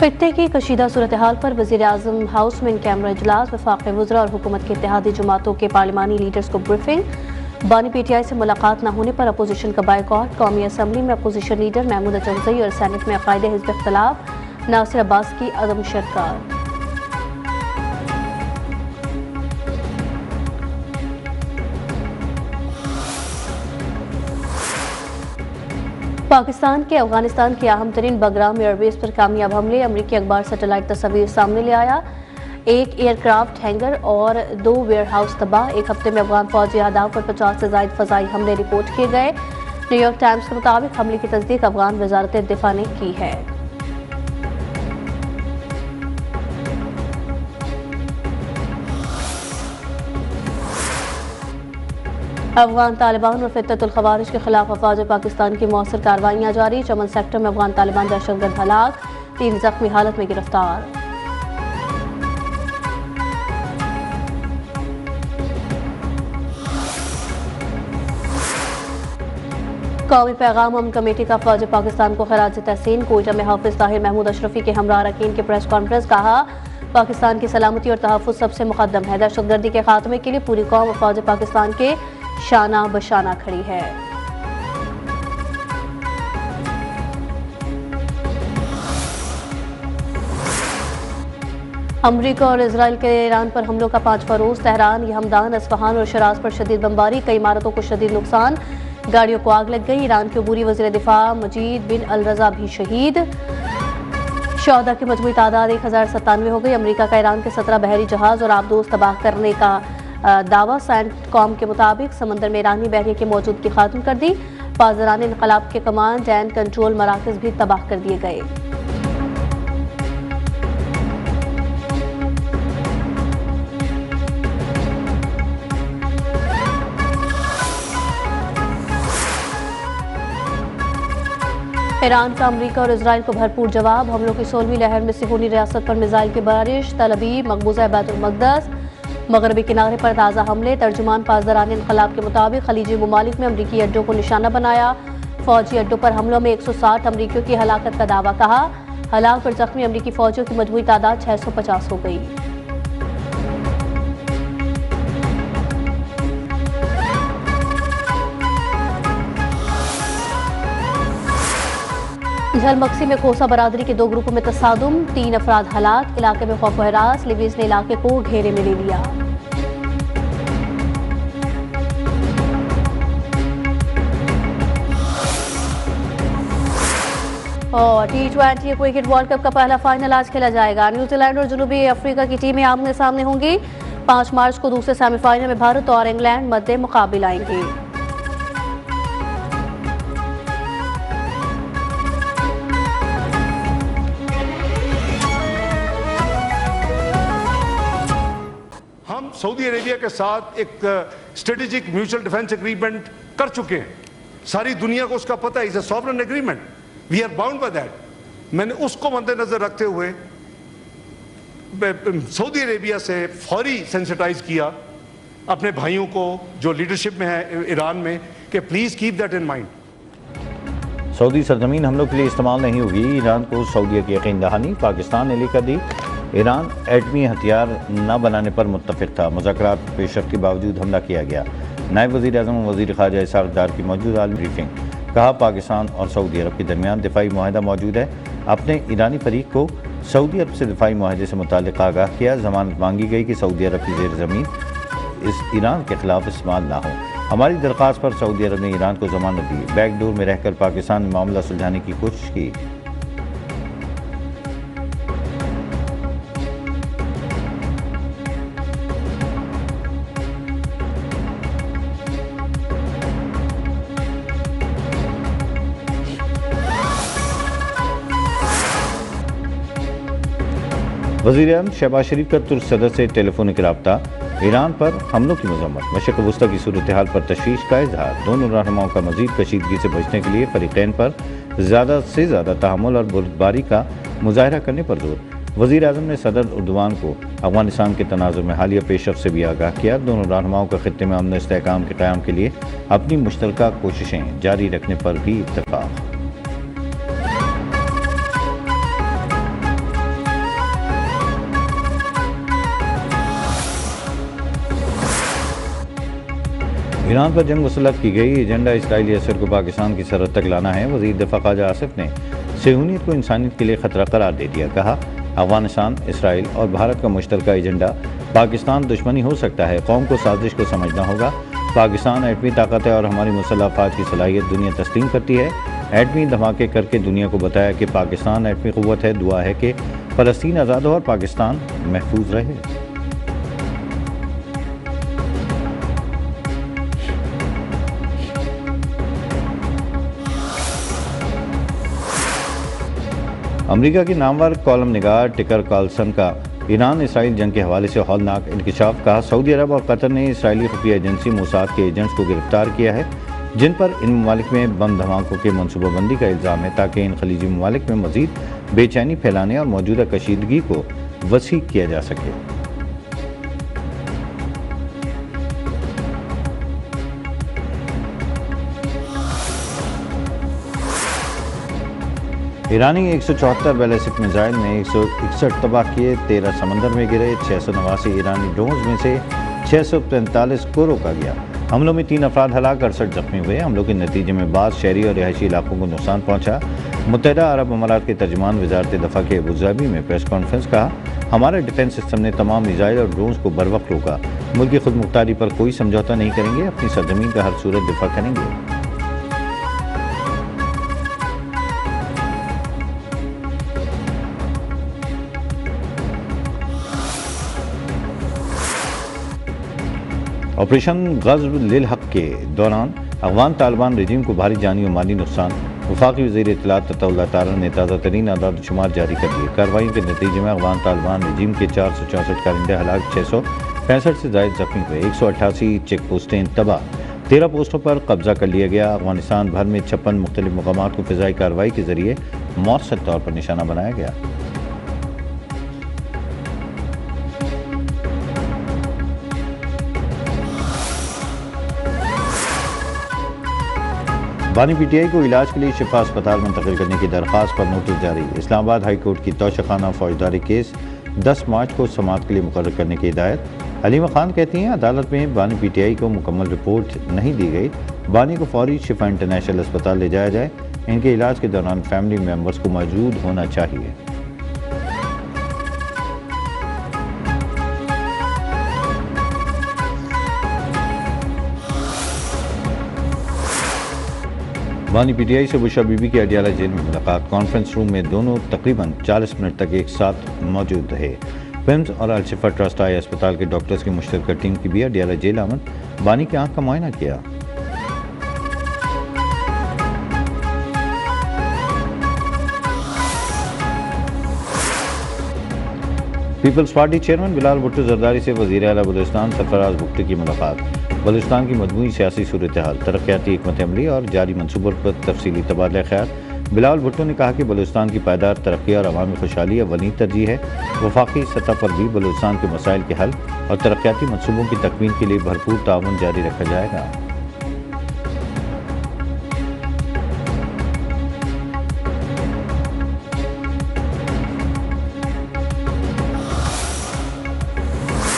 फितने की कशीदा सूरत हाल पर वज़ीर आज़म हाउस में इन कैमरा इजलास, वफाक़ी वज़रा और हुकूमत के इत्तेहादी जमातों के पार्लिमानी लीडर्स को ब्रीफिंग। बानी पीटीआई से मुलाकात न होने पर अपोजिशन का बाइकॉट। कौमी असम्बली में अपोजिशन लीडर महमूद अचंजई और सेनेट में अकायदे हिज़्ब इख्तिलाफ। नासिर अब्बास की अदम शिरकत। पाकिस्तान के अफगानिस्तान के अहम तरीन बगराम एयरबेस पर कामयाब हमले। अमरीकी अखबार सैटेलाइट तस्वीर सामने ले आया। एक एयरक्राफ्ट हैंगर और 2 वेयर हाउस तबाह। एक हफ्ते में अफगान फौजी अहदाफ पर 50 से ज़ायद फ़ज़ाई हमले रिपोर्ट किए गए। न्यूयॉर्क टाइम्स के मुताबिक हमले की तस्दीक अफगान वज़ारत दिफा ने की है। अफगान तालिबान और फितनतुल खवारिज के खिलाफ अफवाज पाकिस्तान की मौसर कार्रवाइयाँ जारी। चमन सेक्टर में अफगान तालिबान दहशतगर्द हलाक, 3 जख्मी हालत में गिरफ्तार। कौमी पैगाम अमन कमेटी का फौज पाकिस्तान को खराज तहसीन। कोयटा में हाफिज ताहिर महमूद अशरफी के हमरा अरकान की प्रेस कॉन्फ्रेंस। कहा, पाकिस्तान की सलामती और तहफ़्फ़ुज़ सबसे मुक़द्दम है। दहशतगर्दी के खात्मे के लिए पूरी कौम फौज पाकिस्तान के शाना बशाना खड़ी है। अमरीका और इजराइल के ईरान पर हमलों का 5वां रोज। तेहरान, हमदान, अस्फहान और शराज पर शदीद बमबारी। कई इमारतों को शदीद नुकसान, गाड़ियों को आग लग गई। ईरान के अबूरी वज़ीर दिफा मजीद बिन अल रज़ा भी शहीद। शहदा की मजमूई तादाद 1097 हो गई। अमरीका का ईरान के 17 बहरी जहाज और आबदोज तबाह करने का दावा। सैंटकॉम के मुताबिक समंदर में ईरानी बहरिया की मौजूदगी खत्म कर दी। पासदारान इनकलाब के कमांड एंड कंट्रोल मराकज़ भी तबाह कर दिए गए। ईरान का अमरीका और इजराइल को भरपूर जवाब। हमलों की 16वीं लहर में सिहोनी रियासत पर मिसाइल की बारिश। तल अवीव, मकबूजा बैतुल मक़दस, मगरबी किनारे पर ताज़ा हमले। तर्जुमान पासदारान इनकलाब के मुताबिक खलीजी ममालिक में अमरीकी अड्डों को निशाना बनाया। फौजी अड्डों पर हमलों में 160 अमरीकियों की हलाकत का दावा। कहा, हलाक और जख्मी अमरीकी फौजियों की मजमूई तादाद 650 हो गई। झलमक्सी में खोसा बरादरी के 2 ग्रुपों में तसादुम, 3 अफराद हलाक। इलाके में खौफ व हरास। लिबीज ने इलाके को घेरे में ले लिया। और T20 क्रिकेट वर्ल्ड कप का पहला फाइनल आज खेला जाएगा। न्यूजीलैंड और जनूबी अफ्रीका की टीमें आमने सामने होंगी। 5 मार्च को दूसरे सेमीफाइनल में भारत और इंग्लैंड मद्दे मुकाबिल आएंगे। हम सऊदी अरेबिया के साथ एक स्ट्रेटेजिक म्यूचुअल डिफेंस एग्रीमेंट कर चुके हैं। सारी दुनिया को उसका पता है। Is a sovereign agreement, we are bound by that. मैंने उसको मद्देनजर रखते हुए सऊदी अरेबिया से फौरी सेंसिटाइज किया अपने भाइयों को जो लीडरशिप में है ईरान में, कि please keep that in mind. Saudi सरजमीन हमलों के लिए इस्तेमाल नहीं होगी। ईरान को सऊदीया की यकीन दहानी। पाकिस्तान ने लिखा दी, ईरान एटमी हथियार न बनाने पर मुत्तफिक था। मुज़ाकरात पेशरफ के बावजूद हमला किया गया। नायब वज़ीर आज़म वज़ीर ख़ारजा इसहाक़ डार की मौजूदा आलमी ब्रीफिंग। कहा, पाकिस्तान और सऊदी अरब के दरमियान दिफाई मुआहदा मौजूद है। अपने ईरानी फरीक को सऊदी अरब से दिफाई मुआहदे से मुताल्लिक़ आगाह किया। ज़मानत मांगी गई कि सऊदी अरब की ज़ेर ज़मीन इस ईरान के खिलाफ इस्तेमाल ना हो। हमारी दरख्वास्त पर सऊदी अरब ने ईरान को ज़मानत दी। बैकडोर में रहकर पाकिस्तान ने मामला सुलझाने की कोशिश की। वज़ीर-ए-आज़म शहबाज शरीफ का तुर्क सदर से टेलीफोनिक रब्ता। ईरान पर हमलों की मज़म्मत। मशरिक़ वस्ती की सूरत हाल पर तशवीश का इजहार। दोनों रहनुमाओं का मज़ीद कशीदगी से बचने के लिए फ़रीक़ैन पर ज़्यादा से ज़्यादा तहम्मुल और बुर्दबारी का मुज़ाहरा करने पर जोर। वज़ीर-ए-आज़म ने सदर उर्दवान को अफ़गानिस्तान के तनाज़ुर में हालिया पेशरफ़ से भी आगाह किया। दोनों रहनुमाओं का ख़ित्ते में अमन व इस्तेहकाम के क़याम के लिए अपनी मुश्तरका कोशिशें जारी रखने पर भी इत्तफ़ाक़। ईरान पर जंग मुसल्लत की गई, एजेंडा इसराइली असर को पाकिस्तान की सरहद तक लाना है। वज़ीर दिफ़ा ख्वाजा आसिफ ने सेहूनियत को इंसानियत के लिए ख़तरा करार दे दिया। कहा, अफगानिस्तान, इसराइल और भारत का मुश्तरका एजेंडा पाकिस्तान दुश्मनी हो सकता है। कौम को साजिश को समझना होगा। पाकिस्तान एटमी ताकत है और हमारी मुसल्लह अफ़वाज की सलाहियत दुनिया तस्लीम करती है। एटमी धमाके करके दुनिया को बताया कि पाकिस्तान एटमी क़ुव्वत है। दुआ है कि फ़लस्तीन आज़ाद हो और पाकिस्तान महफूज रहे। अमेरिका की नामवर कॉलम निगार टिकर कार्लसन का ईरान इसराइल जंग के हवाले से हौलनाक इंकशाफ। कहा, सऊदी अरब और कतर ने इसराइली खुफिया एजेंसी मोसाद के एजेंट्स को गिरफ्तार किया है, जिन पर इन ममालिक में बम धमाकों के मनसूबाबंदी का इल्ज़ाम है, ताकि इन खलीजी ममालिक में मज़ीद बेचैनी फैलाने और मौजूदा कशीदगी को वसी किया जा सके। ईरानी 174 बैलिस्टिक मिसाइल में 161 तबाह किए, 13 समंदर में गिरे। 689 ईरानी ड्रोन्स में से 645 को रोका गया। हमलों में 3 अफराद हलाक, 68 जख्मी हुए। हमलों के नतीजे में बाद शहरी और रिहायशी इलाकों को नुकसान पहुंचा। मुत्तहिदा अरब अमारात के तर्जुमान वज़ारत दफ़ा के अबूधाबी में प्रेस कॉन्फ्रेंस। कहा, हमारे डिफेंस सिस्टम ने तमाम मिसाइल और ड्रोन्स को बर वक्त रोका। मुल्क की खुद मुख्तारी पर कोई समझौता नहीं करेंगे, अपनी सरजमीन का हर सूरत दिफा करेंगे। ऑपरेशन ग़ज़्व लिल हक़ के दौरान अफ़गान तालिबान रजीम को भारी जानी और माली नुकसान। वफाकी वज़ीर इत्तलात अताउल्लाह तारा ने ताज़ा तरीन आदाद शुमार जारी कर दिए। कार्रवाई के नतीजे में अफ़गान तालिबान रजीम के 464 कारिंदे हलाक, 665 से ज़ायद जख्मी हुए। 188 चेक पोस्टें तबाह, 13 पोस्टों पर कब्जा कर लिया गया। अफ़गानिस्तान भर में 56 मुख्तलिफ मकामात को फ़िज़ाई कार्रवाई के ज़रिए मौसर तौर पर निशाना बनाया गया। बानी पीटीआई को इलाज के लिए शिफा अस्पताल मुंतकिल करने की दरख्वास्त पर नोटिस जारी। इस्लामाबाद हाई कोर्ट की तोशाखाना फौजदारी केस 10 मार्च को समाअत के लिए मुकर्रर करने की हिदायत। हलीमा खान कहती हैं, अदालत में बानी पीटीआई को मुकम्मल रिपोर्ट नहीं दी गई। बानी को फौरी शिफा इंटरनेशनल अस्पताल ले जाया जाए। इनके इलाज के दौरान फैमिली मेम्बर्स को मौजूद होना चाहिए। बानी पीटीआई से बुशरा बीबी की अडियाला जेल में मुलाकात। कॉन्फ्रेंस रूम में दोनों तकरीबन 40 मिनट तक एक साथ मौजूद रहे। फिल्म्स और अल-शिफा ट्रस्ट आई अस्पताल के डॉक्टर्स की मुश्तरका टीम की भी अडियाला जेल आमद। बानी की आंख का मुआयना किया। Peoples Party chairman Bilal Bhutto Zardari से वज़ीर आला बलूचिस्तान सरफराज भुट्टो की मुलाकात। बलूचिस्तान की मजमूई सियासी सूरत हाल, तरक्याती हिकमत अमली और जारी मनसूबों पर तफसीली तबादला ख्याल। बिलाल भुट्टो ने कहा कि बलूचिस्तान की पायदार तरक्की और अवामी खुशहाली अव्वली तरजीह है। वफाकी सतह पर भी बलूचिस्तान के मसाइल के हल और तरक्याती मनसूबों की तकमील के लिए भरपूर ताउन जारी रखा जाएगा।